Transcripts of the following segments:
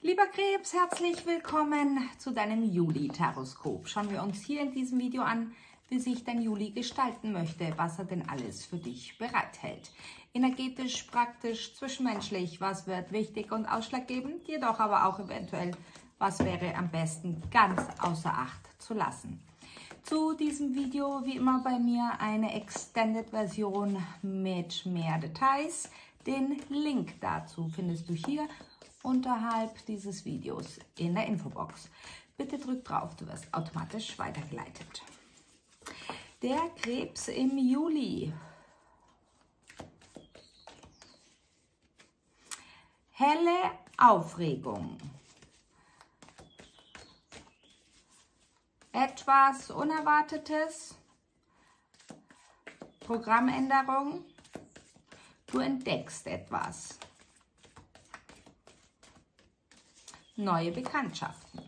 Lieber Krebs, herzlich willkommen zu deinem Juli-Taroskop. Schauen wir uns hier in diesem Video an, wie sich dein Juli gestalten möchte, was er denn alles für dich bereithält. Energetisch, praktisch, zwischenmenschlich, was wird wichtig und ausschlaggebend, jedoch aber auch eventuell, was wäre am besten ganz außer Acht zu lassen. Zu diesem Video, wie immer bei mir, eine Extended-Version mit mehr Details. Den Link dazu findest du hier unterhalb dieses Videos in der Infobox. Bitte drück drauf, du wirst automatisch weitergeleitet. Der Krebs im Juli. Helle Aufregung. Etwas Unerwartetes. Programmänderung. Du entdeckst etwas. Neue Bekanntschaften.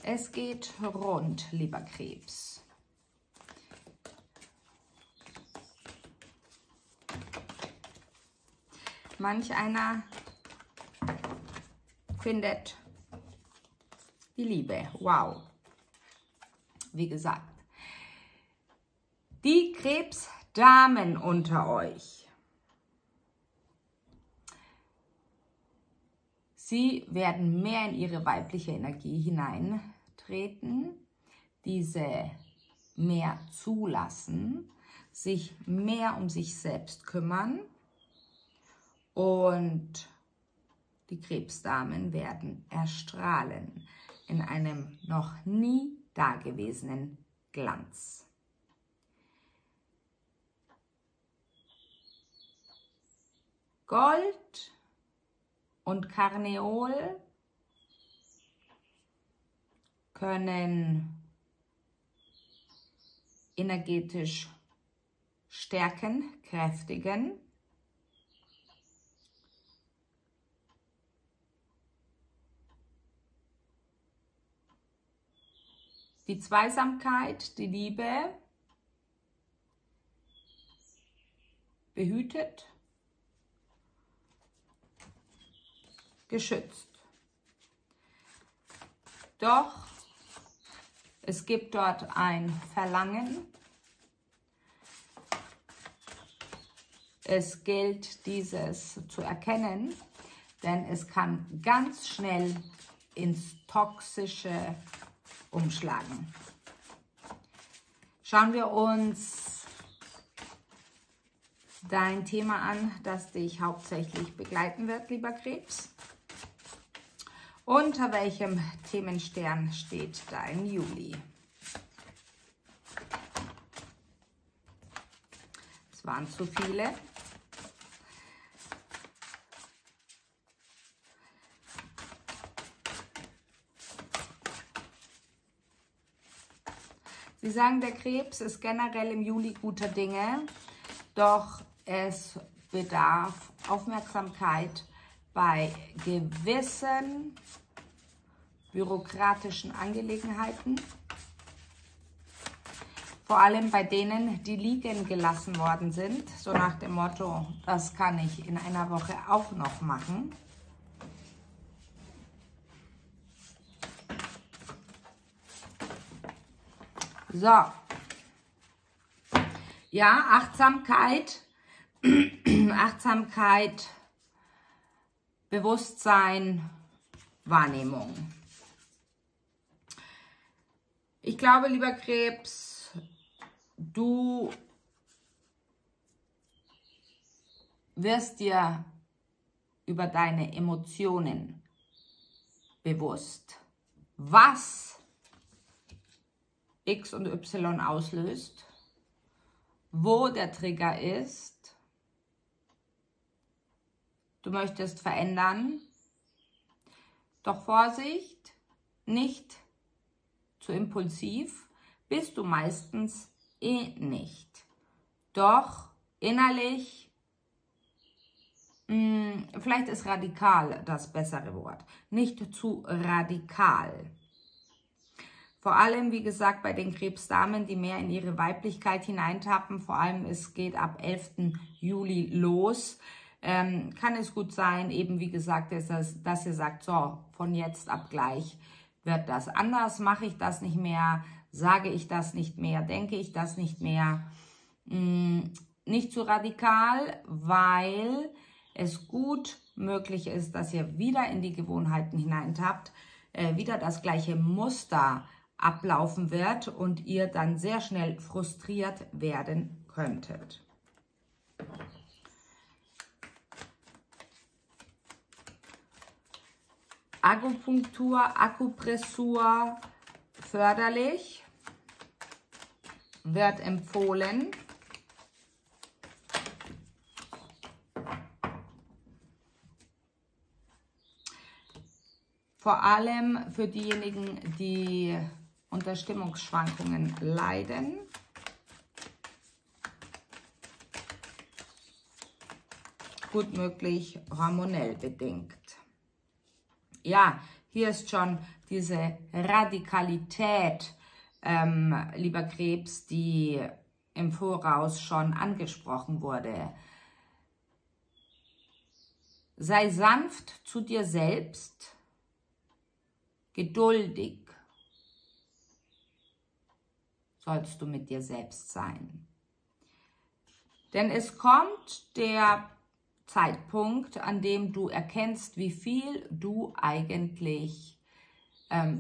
Es geht rund, lieber Krebs. Manch einer findet die Liebe. Wow. Wie gesagt, die Krebsdamen unter euch. Sie werden mehr in ihre weibliche Energie hineintreten, diese mehr zulassen, sich mehr um sich selbst kümmern und die Krebsdamen werden erstrahlen in einem noch nie dagewesenen Glanz. Gold und Karneol können energetisch stärken, kräftigen. Die Zweisamkeit, die Liebe behütet, geschützt. Doch es gibt dort ein Verlangen. Es gilt, dieses zu erkennen, denn es kann ganz schnell ins Toxische umschlagen. Schauen wir uns dein Thema an, das dich hauptsächlich begleiten wird, lieber Krebs. Unter welchem Themenstern steht dein Juli? Es waren zu viele. Sie sagen, der Krebs ist generell im Juli guter Dinge, doch es bedarf Aufmerksamkeit bei gewissen bürokratischen Angelegenheiten, vor allem bei denen, die liegen gelassen worden sind, so nach dem Motto, das kann ich in einer Woche auch noch machen. So, ja, Achtsamkeit, Achtsamkeit, Bewusstsein, Wahrnehmung. Ich glaube, lieber Krebs, du wirst dir über deine Emotionen bewusst, was X und Y auslöst, wo der Trigger ist. Du möchtest verändern, doch Vorsicht, nicht zu impulsiv, bist du meistens nicht. Doch innerlich, vielleicht ist radikal das bessere Wort, nicht zu radikal. Vor allem, wie gesagt, bei den Krebsdamen, die mehr in ihre Weiblichkeit hineintappen. Vor allem, es geht ab 11. Juli los. kann es gut sein, eben wie gesagt, dass ihr sagt, so, von jetzt ab gleich wird das anders, mache ich das nicht mehr, sage ich das nicht mehr, denke ich das nicht mehr. Nicht zu radikal, weil es gut möglich ist, dass ihr wieder in die Gewohnheiten hineintappt, wieder das gleiche Muster ablaufen wird und ihr dann sehr schnell frustriert werden könntet. Akupunktur, Akupressur förderlich, wird empfohlen. Vor allem für diejenigen, die unter Stimmungsschwankungen leiden. Gut möglich hormonell bedingt. Ja, hier ist schon diese Radikalität, lieber Krebs, die im Voraus schon angesprochen wurde. Sei sanft zu dir selbst, geduldig sollst du mit dir selbst sein. Denn es kommt der Zeitpunkt, an dem du erkennst, wie viel du eigentlich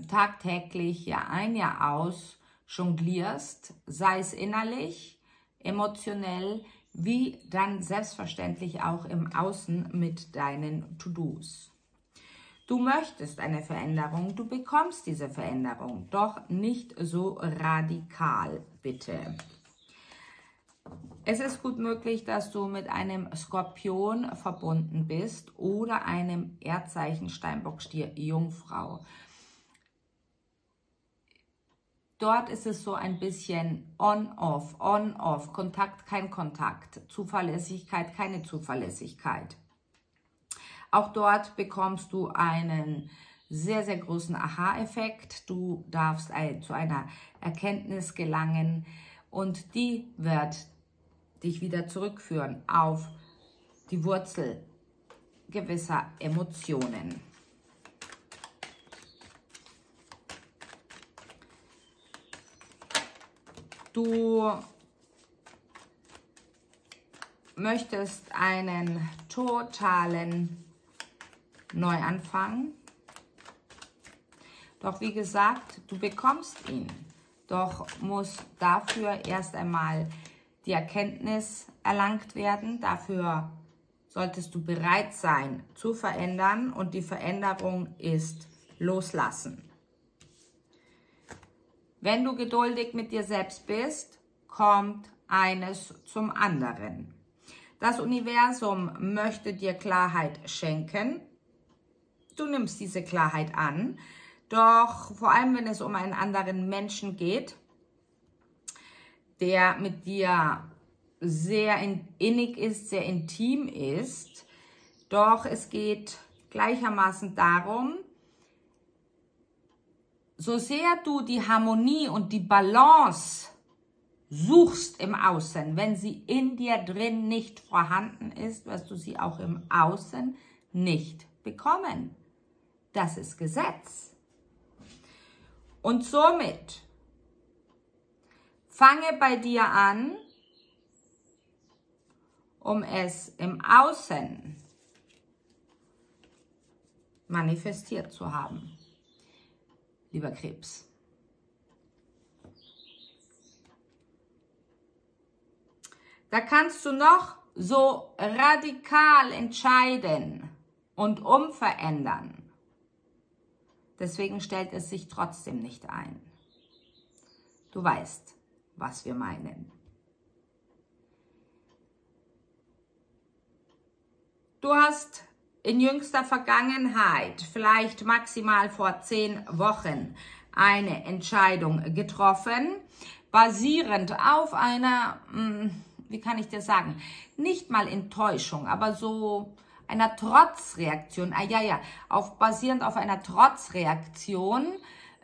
tagtäglich, Jahr ein, Jahr aus jonglierst, sei es innerlich, emotionell, wie dann selbstverständlich auch im Außen mit deinen To-Dos. Du möchtest eine Veränderung, du bekommst diese Veränderung, doch nicht so radikal, bitte. Es ist gut möglich, dass du mit einem Skorpion verbunden bist oder einem Erdzeichen Steinbock, Stier, Jungfrau. Dort ist es so ein bisschen on-off, Kontakt, kein Kontakt, Zuverlässigkeit, keine Zuverlässigkeit. Auch dort bekommst du einen sehr, sehr großen Aha-Effekt. Du darfst zu einer Erkenntnis gelangen und die wird dich wieder zurückführen auf die Wurzel gewisser Emotionen. Du möchtest einen totalen Neuanfang. Doch wie gesagt, du bekommst ihn. Doch muss dafür erst einmal die Erkenntnis erlangt werden. Dafür solltest du bereit sein zu verändern und die Veränderung ist loslassen. Wenn du geduldig mit dir selbst bist, kommt eines zum anderen. Das Universum möchte dir Klarheit schenken. Du nimmst diese Klarheit an, doch vor allem, wenn es um einen anderen Menschen geht, der mit dir sehr innig ist, sehr intim ist, doch es geht gleichermaßen darum, so sehr du die Harmonie und die Balance suchst im Außen, wenn sie in dir drin nicht vorhanden ist, wirst du sie auch im Außen nicht bekommen. Das ist Gesetz. Und somit fange bei dir an, um es im Außen manifestiert zu haben, lieber Krebs. Da kannst du noch so radikal entscheiden und umverändern. Deswegen stellt es sich trotzdem nicht ein. Du weißt, was wir meinen. Du hast in jüngster Vergangenheit, vielleicht maximal vor 10 Wochen, eine Entscheidung getroffen, basierend auf einer, wie kann ich dir sagen, nicht mal Enttäuschung, aber so einer Trotzreaktion, basierend auf einer Trotzreaktion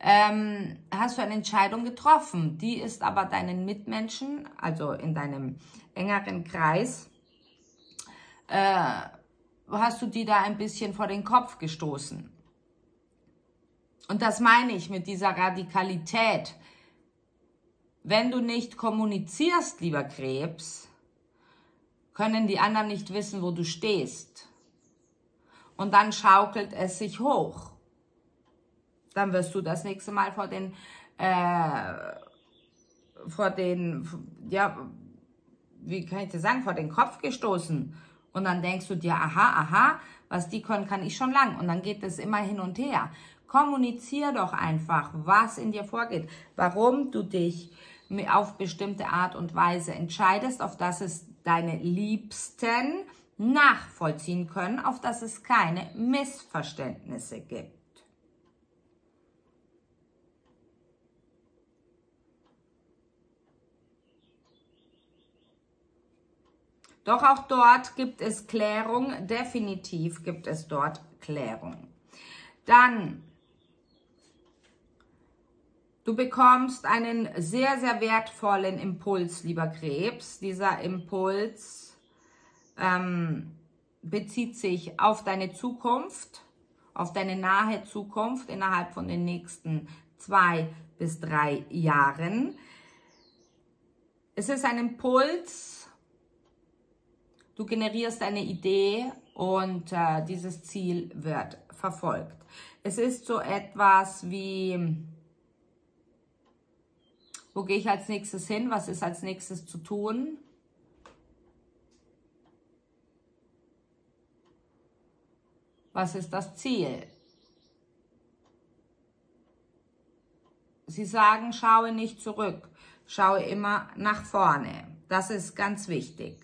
hast du eine Entscheidung getroffen. Die ist aber deinen Mitmenschen, also in deinem engeren Kreis, hast du die da ein bisschen vor den Kopf gestoßen. Und das meine ich mit dieser Radikalität. Wenn du nicht kommunizierst, lieber Krebs, können die anderen nicht wissen, wo du stehst. Und dann schaukelt es sich hoch. Dann wirst du das nächste Mal vor den Kopf gestoßen. Und dann denkst du dir, aha, was die können, kann ich schon lang. Und dann geht es immer hin und her. Kommunizier doch einfach, was in dir vorgeht, warum du dich auf bestimmte Art und Weise entscheidest, auf dass es deine Liebsten nachvollziehen können, auf dass es keine Missverständnisse gibt. Doch auch dort gibt es Klärung, definitiv gibt es dort Klärung. Dann, du bekommst einen sehr, sehr wertvollen Impuls, lieber Krebs. Dieser Impuls bezieht sich auf deine Zukunft, auf deine nahe Zukunft innerhalb von den nächsten 2 bis 3 Jahren. Es ist ein Impuls. Du generierst eine Idee und dieses Ziel wird verfolgt. Es ist so etwas wie, wo gehe ich als nächstes hin? Was ist als nächstes zu tun? Was ist das Ziel? Sie sagen, schaue nicht zurück, schaue immer nach vorne. Das ist ganz wichtig.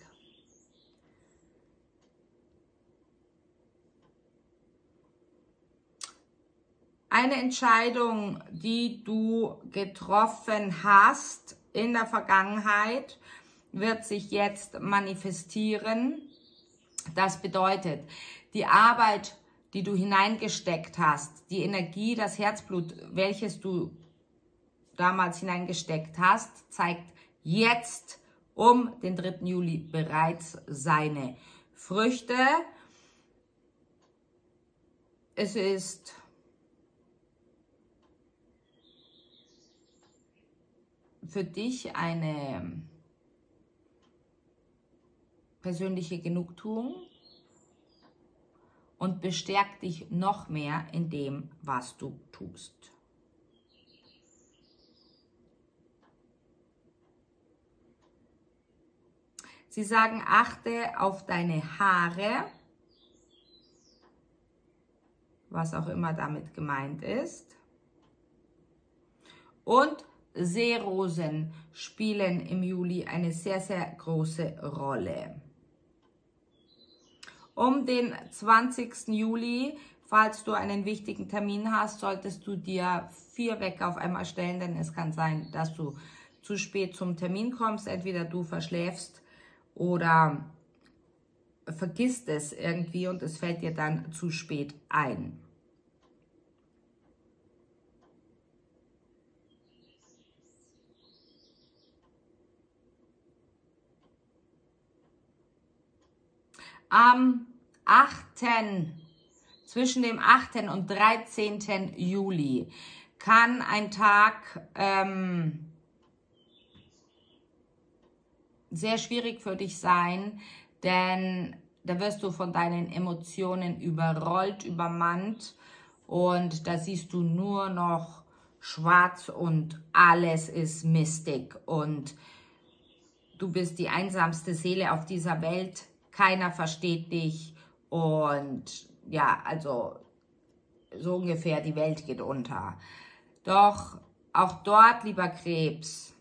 Eine Entscheidung, die du getroffen hast in der Vergangenheit, wird sich jetzt manifestieren. Das bedeutet, die Arbeit, die du hineingesteckt hast, die Energie, das Herzblut, welches du damals hineingesteckt hast, zeigt jetzt um den 3. Juli bereits seine Früchte. Es ist für dich eine persönliche Genugtuung und bestärkt dich noch mehr in dem, was du tust. Sie sagen, achte auf deine Haare, was auch immer damit gemeint ist. Und Seerosen spielen im Juli eine sehr, sehr große Rolle. Um den 20. Juli, falls du einen wichtigen Termin hast, solltest du dir 4 Wecker auf einmal stellen, denn es kann sein, dass du zu spät zum Termin kommst. Entweder du verschläfst oder vergisst es irgendwie und es fällt dir dann zu spät ein. Am 8., zwischen dem 8. und 13. Juli kann ein Tag sehr schwierig für dich sein, denn da wirst du von deinen Emotionen überrollt, übermannt und da siehst du nur noch schwarz und alles ist Mystik und du bist die einsamste Seele auf dieser Welt. Keiner versteht dich und ja, also so ungefähr die Welt geht unter. Doch auch dort, lieber Krebs,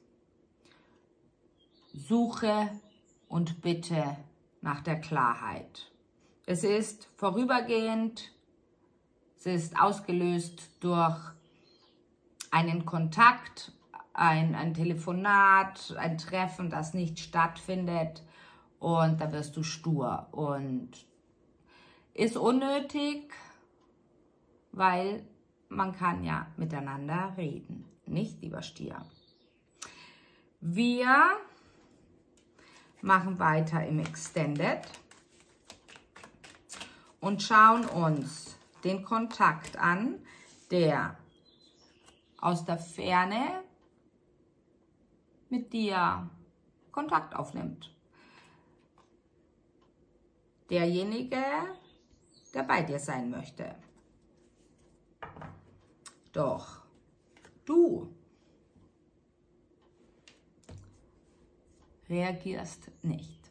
suche und bitte nach der Klarheit. Es ist vorübergehend, es ist ausgelöst durch einen Kontakt, ein Telefonat, ein Treffen, das nicht stattfindet. Und da wirst du stur und ist unnötig, weil man kann ja miteinander reden, nicht, lieber Stier? Wir machen weiter im Extended. und schauen uns den Kontakt an, der aus der Ferne mit dir Kontakt aufnimmt. Derjenige, der bei dir sein möchte. Doch du reagierst nicht.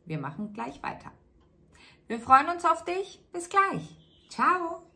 Wir machen gleich weiter. Wir freuen uns auf dich. Bis gleich. Ciao.